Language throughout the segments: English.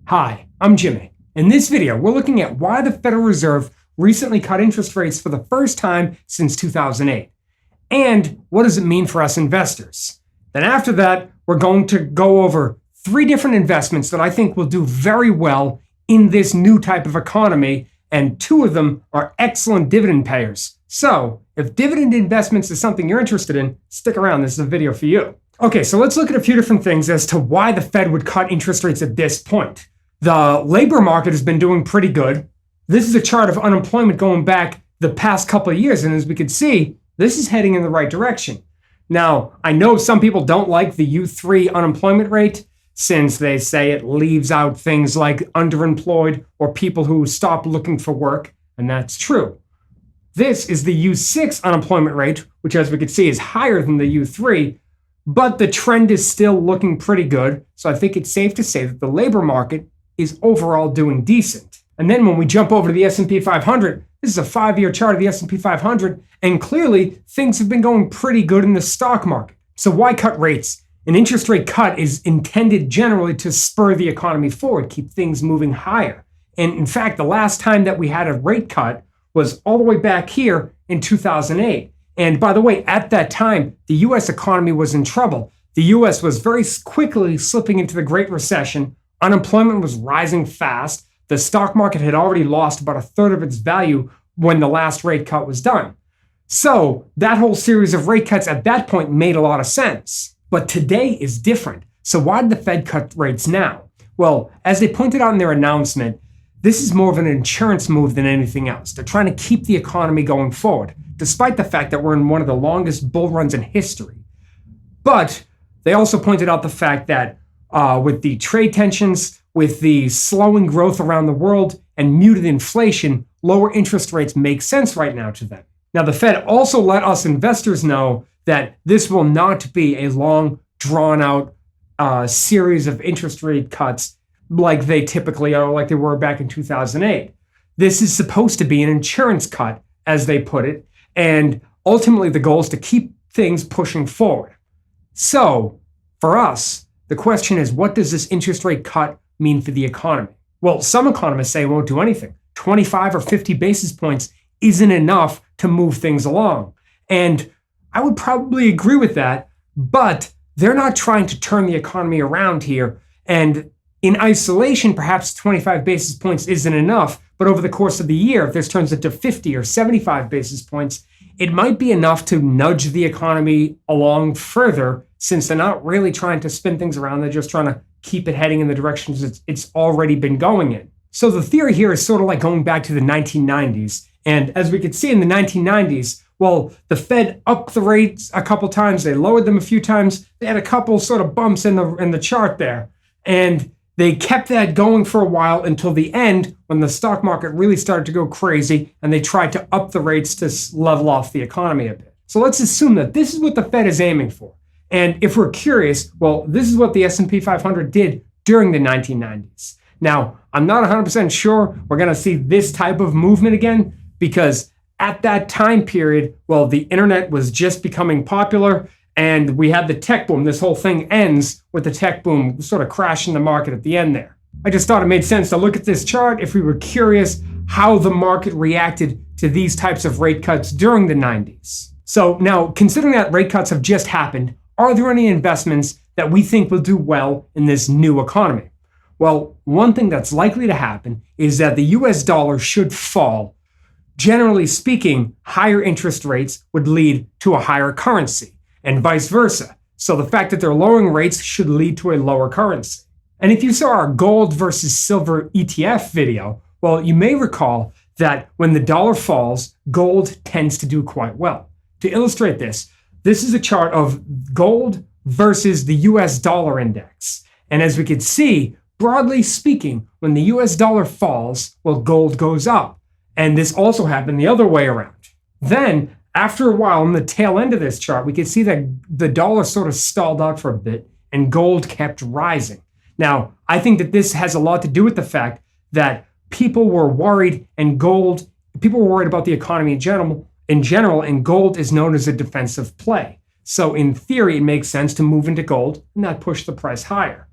Hi, I'm Jimmy. In this video, we're looking at why the Federal Reserve recently cut interest rates for the first time since 2008. And what does it mean for us investors? Then after that, we're going to go over 3 different investments that I think will do very well in this new type of economy, and 2 of them are excellent dividend payers. So, if dividend investments is something you're interested in, stick around, this is a video for you. Okay, so let's look at a few different things as to why the Fed would cut interest rates at this point. The labor market has been doing pretty good. This is a chart of unemployment going back the past couple of years, and as we can see, this is heading in the right direction. Now, I know some people don't like the U3 unemployment rate since they say it leaves out things like underemployed or people who stop looking for work, and that's true. This is the U6 unemployment rate, which as we can see is higher than the U3, but the trend is still looking pretty good, so I think it's safe to say that the labor market is overall doing decent. And then when we jump over to the S&P 500, this is a 5-year chart of the S&P 500, and clearly things have been going pretty good in the stock market. So why cut rates? An interest rate cut is intended generally to spur the economy forward, keep things moving higher. And in fact, the last time that we had a rate cut was all the way back here in 2008. And by the way, at that time, the US economy was in trouble. The US was very quickly slipping into the Great Recession. Unemployment was rising fast. The stock market had already lost about 1/3 of its value when the last rate cut was done. So that whole series of rate cuts at that point made a lot of sense. But today is different. So why did the Fed cut rates now? Well, as they pointed out in their announcement, this is more of an insurance move than anything else. They're trying to keep the economy going forward, despite the fact that we're in one of the longest bull runs in history. But they also pointed out the fact that with the trade tensions, with the slowing growth around the world, and muted inflation, lower interest rates make sense right now to them. Now, the Fed also let us investors know that this will not be a long, drawn-out series of interest rate cuts like they typically are, like they were back in 2008. This is supposed to be an insurance cut, as they put it, and ultimately the goal is to keep things pushing forward. So, for us, the question is, what does this interest rate cut mean for the economy? Well, some economists say it won't do anything. 25 or 50 basis points isn't enough to move things along. And I would probably agree with that, but they're not trying to turn the economy around here. And in isolation, perhaps 25 basis points isn't enough, but over the course of the year, if this turns into 50 or 75 basis points, it might be enough to nudge the economy along further, since they're not really trying to spin things around. They're just trying to keep it heading in the directions it's already been going in. So the theory here is sort of like going back to the 1990s. And as we could see in the 1990s, well, the Fed upped the rates a couple times. They lowered them a few times. They had a couple sort of bumps in the chart there. And they kept that going for a while until the end, when the stock market really started to go crazy and they tried to up the rates to level off the economy a bit. So let's assume that this is what the Fed is aiming for. And if we're curious, well, this is what the S&P 500 did during the 1990s. Now, I'm not 100% sure we're going to see this type of movement again, because at that time period, well, the internet was just becoming popular and we had the tech boom. This whole thing ends with the tech boom sort of crashing the market at the end there. I just thought it made sense to look at this chart if we were curious how the market reacted to these types of rate cuts during the 90s. So now, considering that rate cuts have just happened, are there any investments that we think will do well in this new economy? Well, one thing that's likely to happen is that the US dollar should fall. Generally speaking, higher interest rates would lead to a higher currency, and vice versa. So the fact that they're lowering rates should lead to a lower currency. And if you saw our gold versus silver ETF video, well, you may recall that when the dollar falls, gold tends to do quite well. To illustrate this, this is a chart of gold versus the US dollar index. And as we can see, broadly speaking, when the US dollar falls, well, gold goes up. And this also happened the other way around. Then, after a while, on the tail end of this chart, we can see that the dollar sort of stalled out for a bit and gold kept rising. Now, I think that this has a lot to do with the fact that people were worried about the economy in general, and gold is known as a defensive play. So in theory, it makes sense to move into gold and not push the price higher.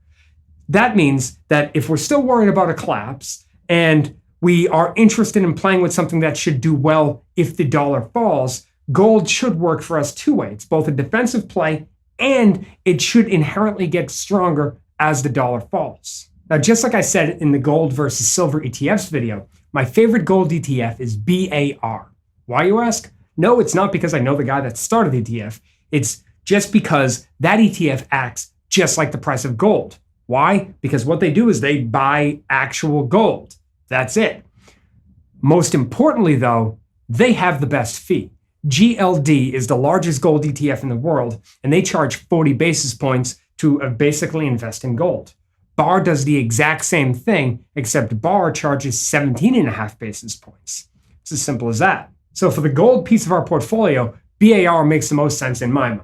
That means that if we're still worried about a collapse and we are interested in playing with something that should do well if the dollar falls, gold should work for us two-way. It's both a defensive play and it should inherently get stronger as the dollar falls. Now, just like I said in the gold versus silver ETFs video, my favorite gold ETF is BAR. Why, you ask? No, it's not because I know the guy that started the ETF. It's just because that ETF acts just like the price of gold. Why? Because what they do is they buy actual gold. That's it. Most importantly, though, they have the best fee. GLD is the largest gold ETF in the world, and they charge 40 basis points to basically invest in gold. BAR does the exact same thing, except BAR charges 17.5 basis points. It's as simple as that. So for the gold piece of our portfolio, BAR makes the most sense in my mind.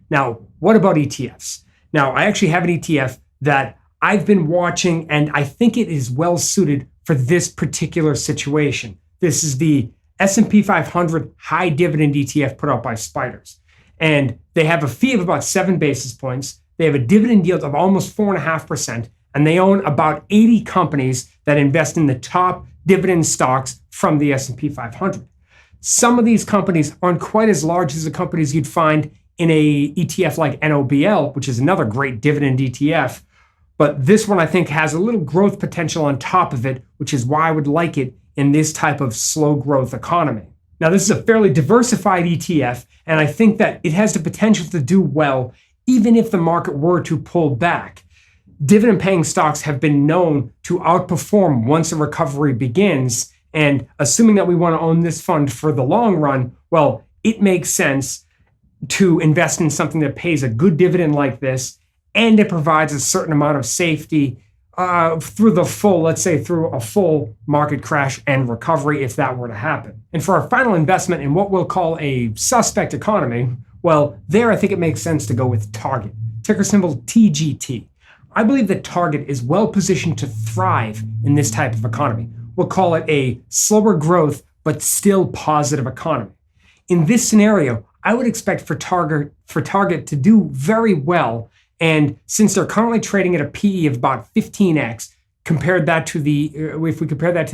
Now, what about ETFs? Now, I actually have an ETF that I've been watching, and I think it is well suited for this particular situation. This is the S&P 500 high dividend ETF put out by Spiders. And they have a fee of about 7 basis points. They have a dividend yield of almost 4.5%, and they own about 80 companies that invest in the top dividend stocks from the S&P 500. Some of these companies aren't quite as large as the companies you'd find in a ETF like NOBL, which is another great dividend ETF. But this one I think has a little growth potential on top of it, which is why I would like it in this type of slow growth economy. Now, this is a fairly diversified ETF, and I think that it has the potential to do well even if the market were to pull back. Dividend paying stocks have been known to outperform once a recovery begins. And assuming that we want to own this fund for the long run, well, it makes sense to invest in something that pays a good dividend like this, and it provides a certain amount of safety through the full, let's say through a full market crash and recovery if that were to happen. And for our final investment in what we'll call a suspect economy, well, there I think it makes sense to go with Target, ticker symbol TGT. I believe that Target is well positioned to thrive in this type of economy. We'll call it a slower growth, but still positive economy. In this scenario, I would expect for Target to do very well. And since they're currently trading at a PE of about 15x, if we compare that to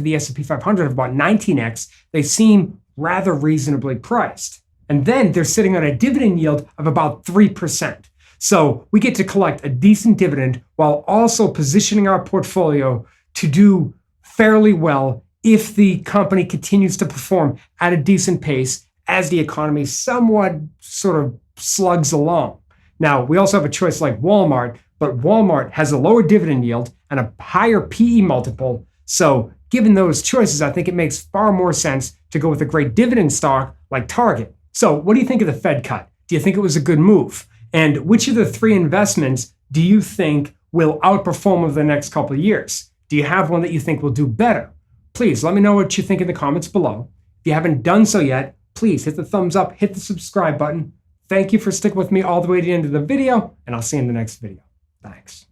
the S&P 500 of about 19x, they seem rather reasonably priced. And then they're sitting on a dividend yield of about 3%. So we get to collect a decent dividend while also positioning our portfolio to do fairly well if the company continues to perform at a decent pace as the economy somewhat sort of slugs along. Now, we also have a choice like Walmart, but Walmart has a lower dividend yield and a higher PE multiple. So given those choices, I think it makes far more sense to go with a great dividend stock like Target. So what do you think of the Fed cut? Do you think it was a good move? And which of the three investments do you think will outperform over the next couple of years? Do you have one that you think will do better? Please let me know what you think in the comments below. If you haven't done so yet, please hit the thumbs up, hit the subscribe button. Thank you for sticking with me all the way to the end of the video, and I'll see you in the next video. Thanks.